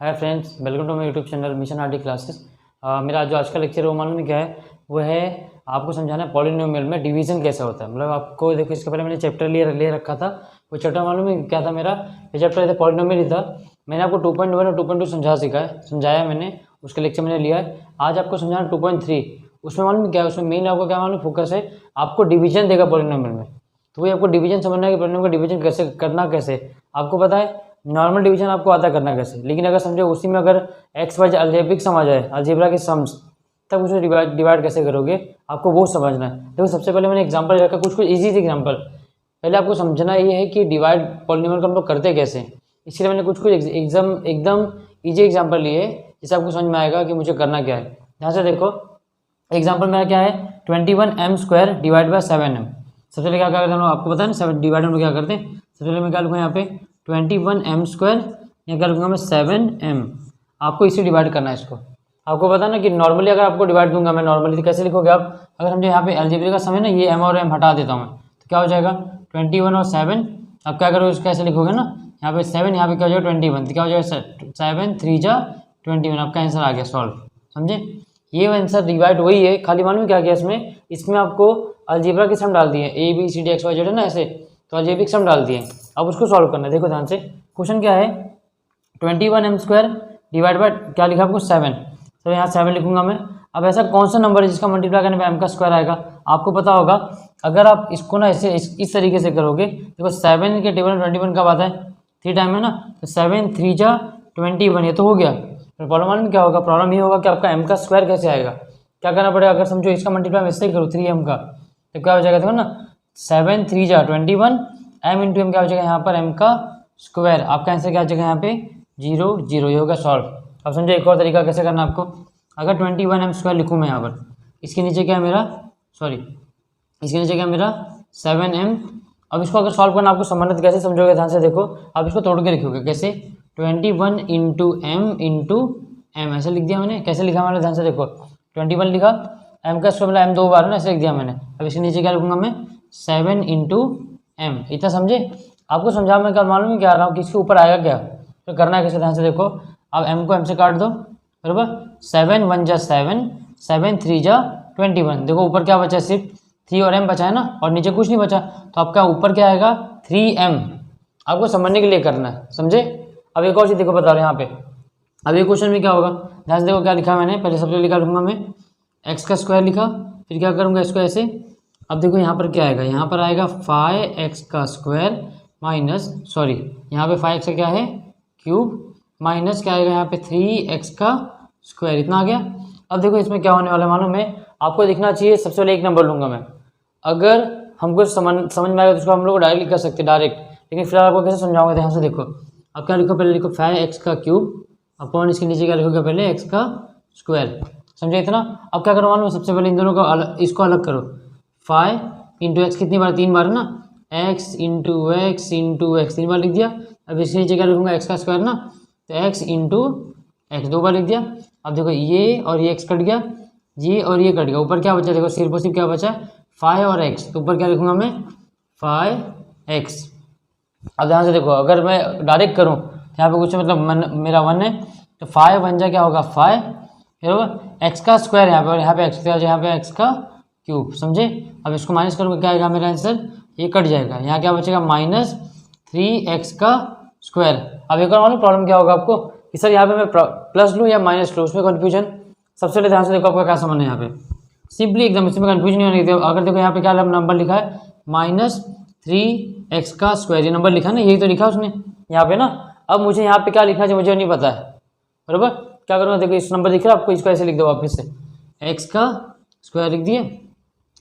Hi friends, welcome to my YouTube channel mission RD classes. मेरा जो आज का लेक्चर है वो मालूम है क्या है, वो है आपको समझाना है पॉलिनोमियल में डिवीजन कैसे होता है। मतलब आपको देखो, इसके पहले मैंने चैप्टर ले रखा था। वो चैप्टर मालूम है क्या था मेरा? ये चैप्टर पॉलिनोमियल ही था। मैंने आपको 2.1 और 2.2 समझाया मैंने, उसका लेक्चर मैंने लिया है। आज आपको समझाना 2.3। उसमें मालूम क्या है, उसमें मेन आपको क्या मालूम फोकस है, आपको डिवीजन देगा पॉलिनोमियल में। तो वही आपको डिवीजन समझना है कि पॉलिनोमियल का डिवीजन कैसे करना, कैसे आपको पता है। नॉर्मल डिवीजन आपको आता करना कैसे, लेकिन अगर समझो उसी में अगर एक्स वाई अलजेब्रिक सम आ जाए, अलजेब्रा के सम्स, तब उसमें डिवाइड कैसे करोगे, आपको वो समझना है। देखो सबसे पहले मैंने एग्जांपल रखा, कुछ इजी थे एग्जांपल। पहले आपको समझना ये है कि डिवाइड पॉलिनोमियल का हम लोग करते कैसे, इसलिए मैंने कुछ एकदम ईजी एग्जाम्पल लिए, जिससे आपको समझ में आएगा कि मुझे करना क्या है। यहाँ से देखो एग्जाम्पल मेरा क्या है, 21m² डिवाइड बाय 7m। सबसे पहले क्या करते हैं हम लोग, आपको पता है ना 7 डिवाइड हम लोग क्या करते हैं। सबसे पहले मैं क्या लिखूँगा यहाँ पे 21m², यहाँ क्या लिखूँगा मैं 7m। आपको इसी डिवाइड करना है इसको। आपको पता ना कि नॉर्मली अगर आपको डिवाइड दूंगा मैं नॉर्मली, तो कैसे लिखोगे आप? अगर समझे यहाँ पे अलजेब्रिक का सम है ना, ये m और m हटा देता हूँ मैं, तो क्या हो जाएगा 21 और 7। आप क्या करोगे, कैसे लिखोगे ना, यहाँ पे 7, यहाँ पे क्या हो जाएगा 21, तो क्या हो जाएगा 7 3 जा 21। आपका आंसर आ गया सॉल्व। समझे, ये आंसर डिवाइड वही है, खाली मालूम क्या किया इसमें आपको अलजेब्रा की सम डाल दिए, A B C D X Y Z है ना ऐसे, तो अलजेब्रिक सम डाल दिए। अब उसको सॉल्व करना है। देखो ध्यान से, क्वेश्चन क्या है, 21m² डिवाइड बाय क्या लिखा आपको 7, तो यहाँ 7 लिखूंगा मैं। अब ऐसा कौन सा नंबर है जिसका मल्टीप्लाई करने पे m का स्क्वायर आएगा? आपको पता होगा, अगर आप इसको ना ऐसे इस तरीके से करोगे, देखो 7 के टेबल में 21 कब आता है, 3 टाइम है ना, तो 7 3 जा 21, ये तो हो गया। तो प्रॉब्लम में क्या होगा, प्रॉब्लम ये होगा कि आपका m का स्क्वायर कैसे आएगा, क्या करना पड़ेगा। अगर समझो इसका मल्टीप्लाई मैं इससे करूँ 3m का, तो क्या हो जाएगा, देखो ना 7 3 जा 21, m इंटू एम क्या हो जाएगा यहाँ पर m का स्क्वायर। आपका आंसर क्या आ जाएगा यहाँ पे 0 0, ये होगा सॉल्व। अब समझो एक और तरीका कैसे करना आपको। अगर 21m² लिखूँ मैं यहाँ पर, इसके नीचे क्या है मेरा, इसके नीचे क्या है मेरा 7m। अब इसको अगर सॉल्व करना आपको समझना, तो कैसे समझोगे, ध्यान से देखो। आप इसको तोड़ के लिखोगे कैसे, 21 इंटू m ऐसे लिख दिया मैंने। कैसे लिखा मैंने, ध्यान से देखो, 21 लिखा, m का स्क्वायर मतलब m 2 बार है ना, ऐसे लिख दिया मैंने। अब इसके नीचे क्या लिखूंगा मैं 7 इंटू m। इतना समझे? आपको समझा मैं क्या मालूम है क्या आ रहा हूँ कि इसके ऊपर आएगा क्या, तो करना है कैसे, ध्यान से देखो। अब m को m से काट दो, बराबर 7 1 जा 7, 7 3 जा 21। देखो ऊपर क्या बचा, सिर्फ 3 और m बचा है ना, और नीचे कुछ नहीं बचा, तो आपका ऊपर क्या आएगा 3m। आपको समझने के लिए करना है, समझे। अब एक और चीज़ देखो बता रहे हैं यहाँ पे। अब ये क्वेश्चन में क्या होगा, ध्यान से देखो क्या लिखा मैंने। पहले सबसे लिखा लूँगा मैं x का स्क्वायर लिखा, फिर क्या करूँगा इसको ऐसे। अब देखो यहाँ पर क्या आएगा, यहाँ पर आएगा 5x का स्क्वायर माइनस, यहाँ पे 5x का क्या है क्यूब, माइनस क्या आएगा यहाँ पे 3x का स्क्वायर, इतना आ गया। अब देखो इसमें क्या होने वाला है मालूम है आपको, दिखना चाहिए। सबसे पहले एक नंबर लूँगा मैं, अगर हमको समझ में आएगा तो उसको हम लोग डायरेक्ट लिख सकते डायरेक्ट, लेकिन फिलहाल आपको कैसे समझाऊंगा, ध्यान से देखो। अब क्या लिखो, पहले लिखो 5x का क्यूब अपॉन इसके नीचे क्या लिखोगे पहले x का स्क्वायर, समझे इतना। अब क्या करो मालूम, सबसे पहले इन दोनों को इसको अलग करो। 5 इंटू एक्स कितनी बार, 3 बार है ना, x इंटू एक्स 3 बार लिख दिया। अब इसके नीचे क्या लिखूंगा x का स्क्वायर ना, तो x इंटू एक्स 2 बार लिख दिया। अब देखो ये और ये x कट गया, ये और ये कट गया, ऊपर क्या बचा, देखो सिर्फ और सिर्फ क्या बचा 5 और x, तो ऊपर क्या लिखूंगा मैं 5x। अब ध्यान से देखो, अगर मैं डायरेक्ट करूँ यहाँ पे कुछ मतलब मेरा 1 है, तो 5 1 जा क्या होगा 5, बराबर x का स्क्वायर यहाँ पे x का क्यूब, समझे। अब इसको माइनस करूँगा क्या आएगा मेरा आंसर, ये कट जाएगा, यहाँ क्या बचेगा -3x का स्क्वायर। अब एक और मालूम प्रॉब्लम क्या होगा आपको कि सर यहाँ पे मैं प्लस लूँ या माइनस लूँ, उसमें कन्फ्यूजन। सबसे पहले ध्यान से देखो आपका क्या समझना है यहाँ पे, सिंपली एकदम इसमें कन्फ्यूजन नहीं होने देते। अगर देखो यहाँ पे क्या नंबर लिखा है -3x का स्क्वायर, ये नंबर लिखा है ना, यही तो लिखा उसने यहाँ पे ना। अब मुझे यहाँ पे क्या लिखना है मुझे नहीं पता है, बराबर। क्या करूँगा, देखो इस नंबर दिख रहा है आपको, इसको ऐसे लिख दो वापस से, x का स्क्वायर लिख दिए।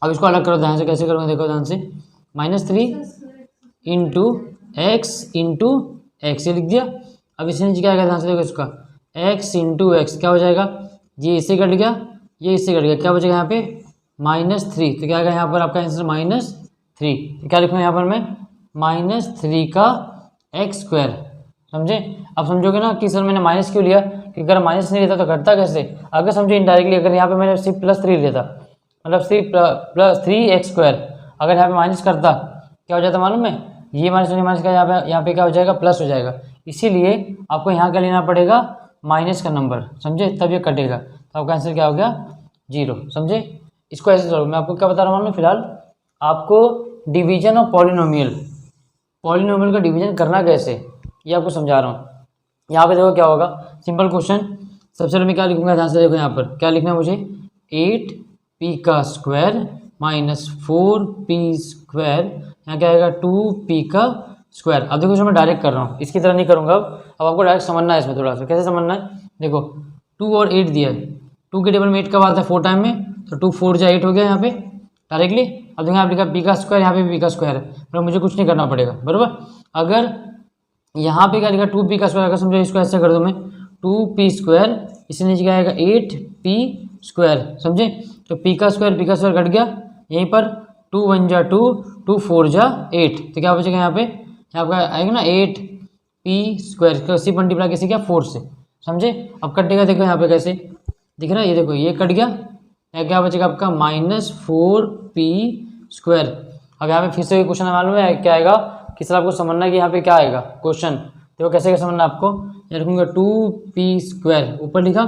अब इसको अलग करो ध्यान से, कैसे करूँगा देखो ध्यान से, -3 इंटू एक्स ये लिख दिया। अब इसके नीचे क्या आएगा, ध्यान से देखो इसका x इंटू एक्स क्या हो जाएगा, ये इससे कट गया, ये इससे कट गया, क्या बचेगा यहाँ पे -3, तो क्या आएगा यहाँ पर आपका आंसर -3। तो क्या लिखूँगा यहाँ पर मैं -3 का x स्क्वायर, समझे। अब समझोगे ना कि सर मैंने माइनस क्यों लिया, कि अगर माइनस नहीं लेता तो घटता कैसे। अगर समझो इनडायरेक्टली, अगर यहाँ पे मैंने सिर्फ +3 लेता, मतलब सिर्फ +3x स्क्वायर, अगर यहाँ पे माइनस करता क्या हो जाता मालूम है, ये माइनस का यहाँ पे क्या हो जाएगा प्लस हो जाएगा। इसीलिए आपको यहाँ क्या लेना पड़ेगा माइनस का नंबर, समझे, तब ये कटेगा, तो आपका आंसर क्या हो गया 0, समझे। इसको ऐसे सॉल्व, मैं आपको क्या बता रहा हूँ फिलहाल आपको डिवीजन ऑफ पॉलिनोमियल का डिवीजन करना कैसे ये आपको समझा रहा हूँ। यहाँ पे देखो क्या होगा, सिंपल क्वेश्चन। सबसे पहले मैं क्या लिखूंगा, ध्यान से देखो, यहाँ पर क्या लिखना है मुझे, 8p का स्क्वायर माइनस 4p स्क्वायर, यहाँ क्या आएगा 2p का स्क्वायर। अब देखो इसमें मैं डायरेक्ट कर रहा हूँ, इसकी तरह नहीं करूँगा। अब आपको डायरेक्ट समझना है इसमें थोड़ा सा, कैसे समझना है, देखो 2 और 8 दिया है, 2 के टेबल में 8 कब आता है 4 टाइम में, तो 2 4 जा 8 हो गया यहाँ पे डायरेक्टली। अब देखो यहाँ लिखा p का स्क्वायर, यहाँ पे p का स्क्वायर है, मतलब मुझे कुछ नहीं करना पड़ेगा, बराबर। अगर यहाँ पे क्या लिखा 2p का स्क्वायर, अगर समझो इसको ऐसे कर दूँ मैं 2p स्क्वायर, इससे नीचे क्या आएगा 8p स्क्वायर, समझे। तो p का स्क्वायर कट गया यहीं पर, 2 1 जा 2, 2 4 जा 8, तो क्या बचेगा यहाँ पे, यहाँ पे आएगा ना 8p स्क्वायर, कैसे मल्टीप्लाई कैसे किया 4 से, समझे। अब कटेगा, देखो यहाँ पे कैसे दिख रहा है, ये देखो ये कट गया, यहाँ क्या बचेगा आपका -4p स्क्वायर। अब यहाँ पे फिर से क्वेश्चन मालूम है क्या आएगा, किस तरह आपको समझना है कि यहाँ पे क्या आएगा क्वेश्चन, देखो कैसे क्या समझना है आपको। ये रखूँगा 2p स्क्वायर ऊपर लिखा,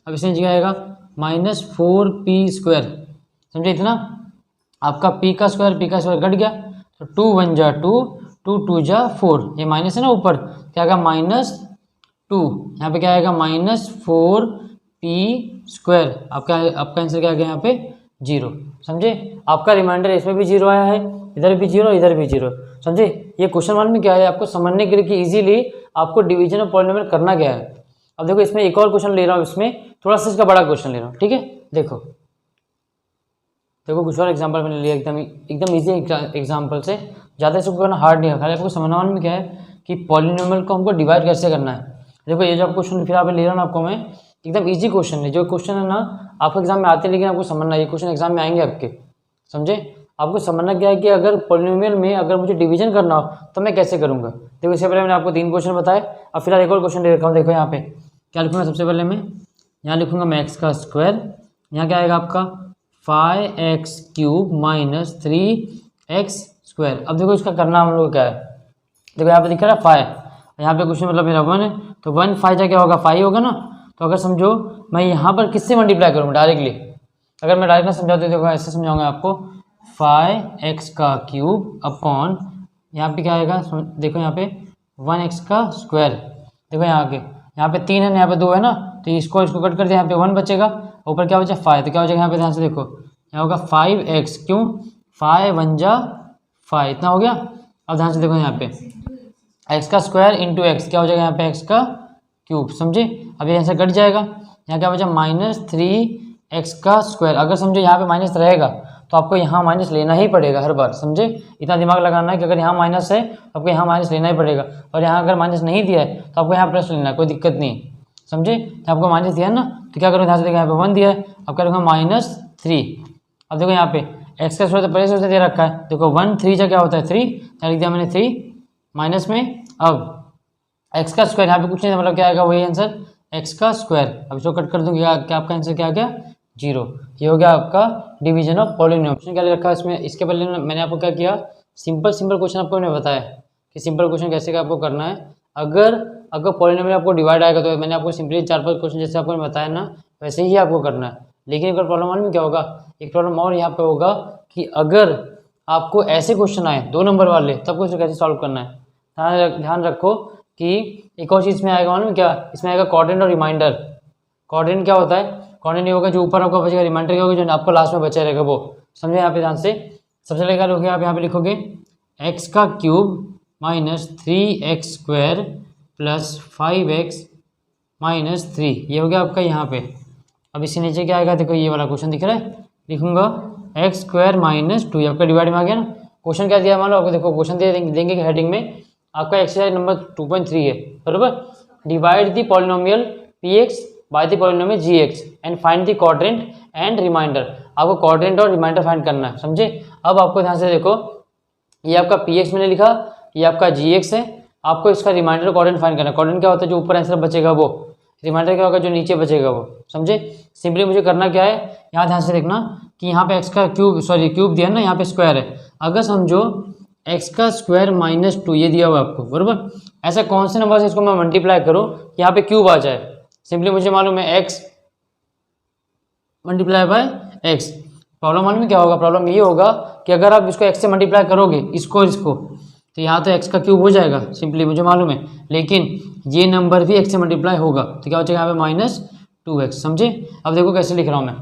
अब इसमें नीचे आएगा -4p स्क्वायर, समझे इतना। आपका p का स्क्वायर कट गया, तो 2 1 जा 2, 2 2 जा 4, ये माइनस है ना ऊपर, क्या आएगा -2, यहाँ पे क्या आएगा -4p स्क्वायर। आपका आंसर क्या आ गया यहाँ पे 0, समझे। आपका रिमाइंडर इसमें भी 0 आया है, इधर भी 0, इधर भी 0, समझे। ये क्वेश्चन वन में क्या है आपको समझने के लिए कि इजीली आपको डिवीजन ऑफ पॉलिनोमियल करना क्या है। अब देखो इसमें एक और क्वेश्चन ले रहा हूँ, इसमें थोड़ा सा इसका बड़ा क्वेश्चन ले रहा हूँ, ठीक है। देखो कुछ और एग्जांपल मैंने लिया, एकदम इजी एग्जांपल से, ज़्यादा इसको करना हार्ड नहीं है, खाली आपको समझना में क्या है कि पॉलिनोमियल को हमको डिवाइड कैसे करना है। देखो ये जो क्वेश्चन फिर आप ले रहा हूँ आपको मैं, एकदम ईजी क्वेश्चन है, जो क्वेश्चन है ना आपको एग्जाम में आते हैं, लेकिन आपको समझना है, ये क्वेश्चन एग्जाम में आएंगे आपके, समझे। आपको समझना क्या है कि अगर पॉलिनोमियल में अगर मुझे डिवीजन करना हो तो मैं कैसे करूँगा। देखो इससे पहले मैंने आपको 3 क्वेश्चन बताए, अब फिलहाल एक और क्वेश्चन ले रखा हूँ। देखो यहाँ पे क्या लिखूँगा, सबसे पहले मैं यहाँ लिखूँगा मैं x का स्क्वायर, यहाँ क्या आएगा आपका 5x³ माइनस 3x स्क्वायर। अब देखो इसका करना हम लोग क्या है, देखो यहाँ पे दिख रहा है 5, यहाँ पे कुछ नहीं, मतलब मेरा 1 है, तो 1 5 जा क्या होगा 5 होगा ना। तो अगर समझो मैं यहाँ पर किससे मल्टीप्लाई करूँगा डायरेक्टली, अगर मैं डायरेक्ट ना समझाता तो देखो ऐसे समझाऊंगा आपको, 5x³ अपॉन यहाँ पे क्या आएगा, देखो यहाँ पे 1x का स्क्वायर, देखो यहाँ पे 3 है ना, यहाँ पे 2 है ना, तो इसको कट कर दिया, यहाँ पे 1 बचेगा, ऊपर क्या बचा 5, तो क्या हो जाएगा यहाँ पे, ध्यान से देखो यहाँ होगा 5x, क्यों 5 1 जा 5, इतना हो गया। अब ध्यान से देखो यहाँ पे x का स्क्वायर इंटू x, क्या हो जाएगा यहाँ पे x का क्यूब, समझे। अब यहाँ से कट जाएगा, यहाँ क्या बचा -3x का स्क्वायर। अगर समझो यहाँ पे माइनस रहेगा तो आपको यहाँ माइनस लेना ही पड़ेगा हर बार, समझे। इतना दिमाग लगाना है कि अगर यहाँ माइनस है तो आपको यहाँ माइनस लेना ही पड़ेगा, और यहाँ अगर माइनस नहीं दिया है तो आपको यहाँ प्लस लेना है, कोई दिक्कत नहीं, समझे। तो आपको माइनस दिया है ना, तो क्या करूँ, ध्यान से देखो यहाँ पे 1 दिया है, अब क्या करूँगा -3। अब देखो यहाँ पे x का स्क्वायर तो पहले से दे रखा है, देखो 1 3 जा क्या होता है 3, यहाँ लिख दिया मैंने 3 माइनस में, अब x का स्क्वायर यहाँ पे कुछ नहीं, मतलब क्या आएगा वही आंसर x का स्क्वायर। अब इसको कट कर दूँगी, क्या आपका आंसर क्या आ गया 0। ये हो गया आपका डिवीजन ऑफ पॉलिनोमियल। क्या रखा है इसमें, इसके पहले मैंने आपको क्या किया, सिंपल क्वेश्चन आपको मैंने बताया कि सिंपल क्वेश्चन कैसे का आपको करना है। अगर पॉलिनोमियल आपको डिवाइड आएगा तो मैंने आपको सिंपली 4-5 क्वेश्चन जैसे आपको बताया ना वैसे ही आपको करना है। लेकिन एक प्रॉब्लम मालूम क्या होगा, एक प्रॉब्लम और यहाँ पे होगा कि अगर आपको ऐसे क्वेश्चन आए 2 नंबर वाले, तब कुछ कैसे सॉल्व करना है। ध्यान रखो कि एक और चीज़ में आएगा मालूम क्या, इसमें आएगा क्वाड्रेंट और रिमाइंडर। क्वाड्रेंट क्या होता है, क्वाड्रेंट ये होगा जो ऊपर आपका बचेगा, रिमाइंडर क्या होगा जो आपको लास्ट में बचा रहेगा वो, समझे। यहाँ पे ध्यान से सबसे पहले क्या लिखोगे आप, यहाँ पे लिखोगे x का cube minus 3x square plus 5x minus 3, ये हो गया आपका यहाँ पे। अब इसके नीचे क्या आएगा, देखो ये वाला क्वेश्चन दिख रहा है, लिखूंगा x स्क्वायर माइनस 2, आपका डिवाइड में आ गया ना। क्वेश्चन क्या दिया मान लो आपको, देखो क्वेश्चन देंगे कि हेडिंग में आपका एक्सरसाइज नंबर 2.3 है, बराबर। Divide the polynomial px by the polynomial gx and find the quadrant and remainder. आपको क्वाड्रेंट और रिमाइंडर फाइंड करना है, समझे। अब आपको ध्यान से देखो, ये आपका px मैंने लिखा, ये आपका gx है, आपको इसका रिमाइंडर क्वाड्रेंट फाइंड करना है। क्वाड्रेंट क्या होता है, जो ऊपर आंसर बचेगा वो, रिमाइंडर क्या होगा जो नीचे बचेगा वो, समझे। सिंपली मुझे करना क्या है, यहाँ ध्यान से देखना कि यहाँ पे x का क्यूब दिया ना, यहाँ पे स्क्वायर है। अगर समझो x का स्क्वायर माइनस 2 ये दिया हुआ आपको, बराबर। ऐसा कौन से नंबर से इसको मैं मल्टीप्लाई करूँ यहाँ पे क्यूब आ जाए, सिंपली मुझे मालूम है x multiply by x। Problem मालूम है क्या होगा, प्रॉब्लम ये होगा कि अगर आप इसको x से मल्टीप्लाई करोगे इसको तो यहाँ तो x का क्यूब हो जाएगा सिंपली मुझे मालूम है, लेकिन ये नंबर भी x से मल्टीप्लाई होगा तो क्या हो जाएगा यहाँ पे -2x। समझे? अब देखो कैसे लिख रहा हूँ मैं,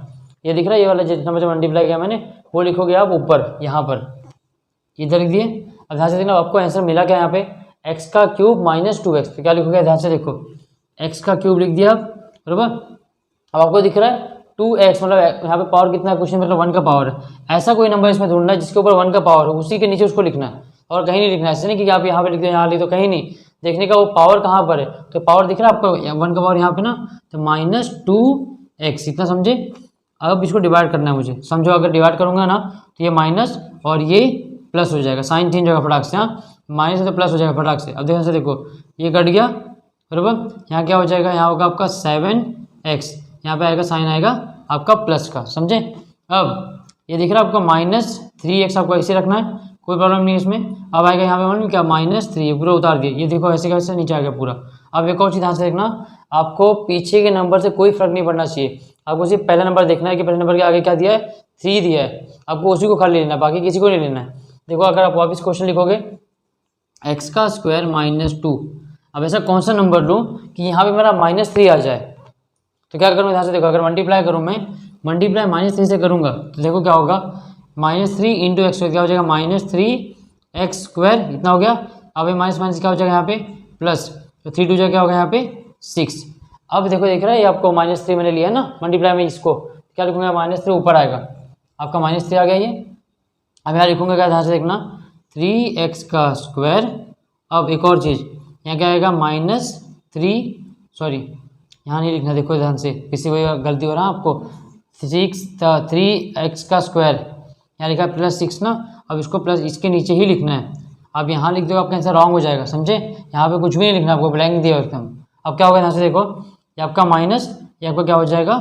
ये दिख रहा है ये वाला जितना मुझे मल्टीप्लाई किया मैंने वो लिखोगे आप ऊपर यहाँ पर, इधर लिख दिए। अब ध्यान से देखना आपको आंसर मिला क्या यहाँ पे, x का क्यूब -2x। तो क्या लिखोगे, ध्यान से देखो x का क्यूब लिख दिया आप, बराबर। अब आपको दिख रहा है 2x, मतलब यहाँ पे पावर कितना है, क्वेश्चन मतलब 1 का पावर है। ऐसा कोई नंबर इसमें ढूंढना है जिसके ऊपर 1 का पावर हो, उसी के नीचे उसको लिखना है और कहीं नहीं लिखना है। ऐसे नहीं कि आप यहाँ पे लिख दो यहाँ लिख दो, कहीं नहीं देखने का वो पावर कहाँ पर है। तो पावर दिख रहा है आपको 1 का पावर यहाँ पे ना, तो -2x इतना समझे। अब इसको डिवाइड करना है मुझे, समझो अगर डिवाइड करूंगा ना तो ये माइनस और ये प्लस हो जाएगा, साइन चेंज होगा फटाक से। हाँ माइनस से तो प्लस हो जाएगा फटाक से। अब देखो देखो ये कट गया, बराबर। यहाँ क्या हो जाएगा, यहाँ होगा आपका 7x, यहाँ पे आएगा साइन आएगा आपका प्लस का, समझे। अब ये दिख रहा है आपको -3x, आपको ऐसे रखना है, कोई प्रॉब्लम नहीं है इसमें। अब आएगा यहाँ पे मालूम क्या -3 पूरा उतार दिया, ये देखो ऐसे कैसे नीचे आ गया पूरा। अब एक और चीज़ ध्यान से देखना, आपको पीछे के नंबर से कोई फर्क नहीं पड़ना चाहिए, आपको सिर्फ पहला नंबर देखना है कि पहले नंबर के आगे क्या दिया है, 3 दिया है, आपको उसी को खाली लेना है, बाकी किसी को नहीं लेना है। देखो अगर आप वापस क्वेश्चन लिखोगे x का स्क्वायर -2, अब ऐसा कौन सा नंबर लूँ कि यहाँ पे मेरा -3 आ जाए, तो क्या करूँ, ध्यान से देखो। अगर मल्टीप्लाई करूँ मैं, मल्टीप्लाई -3 से करूँगा तो देखो क्या होगा, -3 × x क्या हो जाएगा, -3x स्क्वायर इतना हो गया। अब ये माइनस माइनस क्या हो जाएगा यहाँ पे प्लस, तो 3 2 क्या होगा यहाँ पे 6। अब देखो देख रहा है ये आपको -3 मैंने लिया ना मल्टीप्लाई में, इसको क्या लिखूंगा, -3 ऊपर आएगा आपका -3 आ गया ये। अब यहाँ लिखूंगा क्या, ध्यान से देखना 3x का स्क्वायर। अब एक और चीज़ यहाँ क्या आएगा -3, सॉरी यहाँ नहीं लिखना, देखो ध्यान से किसी को गलती हो रहा है आपको, 3x का स्क्वायर यहाँ लिखा है +6 ना, अब इसको प्लस इसके नीचे ही लिखना है। अब यहाँ लिख दो आपका आंसर रॉन्ग हो जाएगा, समझे। यहाँ पे कुछ भी नहीं लिखना, आपको ब्लैंक दिया एकदम। अब क्या होगा, यहाँ से देखो ये आपका माइनस, ये आपका क्या हो जाएगा,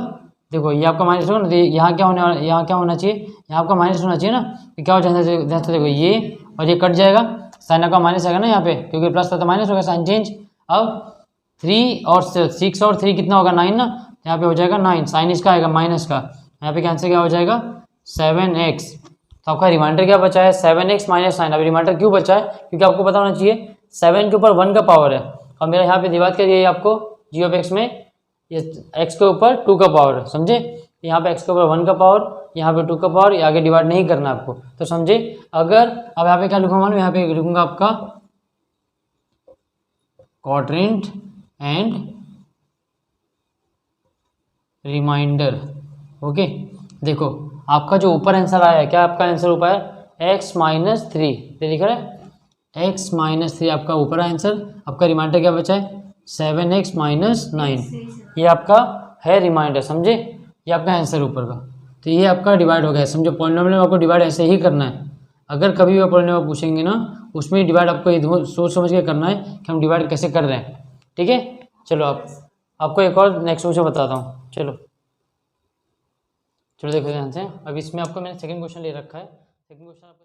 देखो ये आपका माइनस होगा ना, तो यहाँ क्या होने, यहाँ क्या होना चाहिए, यहाँ आपका माइनस होना चाहिए ना, तो क्या हो जाएगा, ध्यान से देखो ये और ये कट जाएगा, साइन आपका माइनस आएगा ना यहाँ पे, क्योंकि प्लस था तो माइनस होगा, साइन चेंज। अब 3 और 6 और 3 कितना होगा 9 ना, यहाँ पे हो जाएगा 9, साइन इसका आएगा माइनस का, यहाँ पे कैंसिल क्या हो जाएगा 7x। तो आपका रिमाइंडर क्या बचा है 7x - 9। अभी रिमाइंडर क्यों बचा है, क्योंकि आपको पता होना चाहिए 7 के ऊपर 1 का पावर है, और मेरा यहाँ पे डिवाइड कर दिया आपको g(x) में, ये x के ऊपर 2 का पावर है, समझे। यहाँ पे x के ऊपर 1 का पावर, यहाँ पे 2 का पावर, ये आगे डिवाइड नहीं करना आपको, तो समझे। अगर अब यहाँ पे क्या लिखूंगा मैं, यहाँ पे लिखूंगा आपका क्वाड्रेंट एंड रिमाइंडर। ओके देखो आपका जो ऊपर आंसर आया है, क्या आपका आंसर ऊपर है x - 3, ये लिख रहा है x - 3 आपका ऊपर आंसर। आपका रिमाइंडर क्या बचा है 7x - 9, ये आपका है रिमाइंडर, समझे। ये आपका आंसर ऊपर का, तो ये आपका डिवाइड हो गया, समझो। पॉलिनोमियल में आपको डिवाइड ऐसे ही करना है, अगर कभी भी पॉलिनोमियल पूछेंगे ना उसमें डिवाइड आपको ये सोच समझ के करना है कि हम डिवाइड कैसे कर रहे हैं, ठीक है। चलो आपको एक और नेक्स्ट क्वेश्चन बताता हूँ, चलो देखो ध्यान से। अब इसमें आपको मैंने सेकंड क्वेश्चन ले रखा है, सेकंड क्वेश्चन आपको